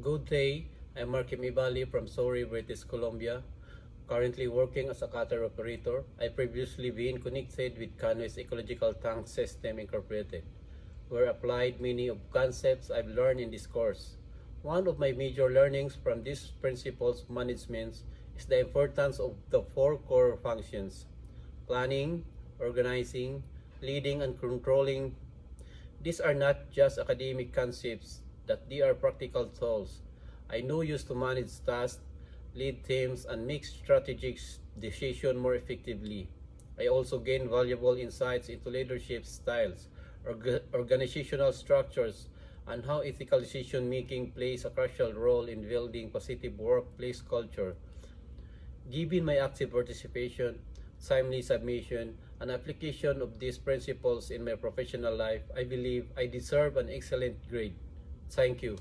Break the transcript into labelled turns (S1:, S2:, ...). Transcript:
S1: Good day, I'm Markim Ibali from Surrey, British Columbia. Currently working as a cutter operator. I previously been connected with Canway's Ecological Tank System Incorporated, where applied many of concepts I've learned in this course. One of my major learnings from these principles management is the importance of the four core functions: planning, organizing, leading, and controlling. These are not just academic concepts, that they are practical tools I know used to manage tasks, lead teams, and make strategic decisions more effectively. I also gain valuable insights into leadership styles, organizational structures, and how ethical decision making plays a crucial role in building positive workplace culture. Given my active participation, timely submission, and application of these principles in my professional life, I believe I deserve an excellent grade. Thank you.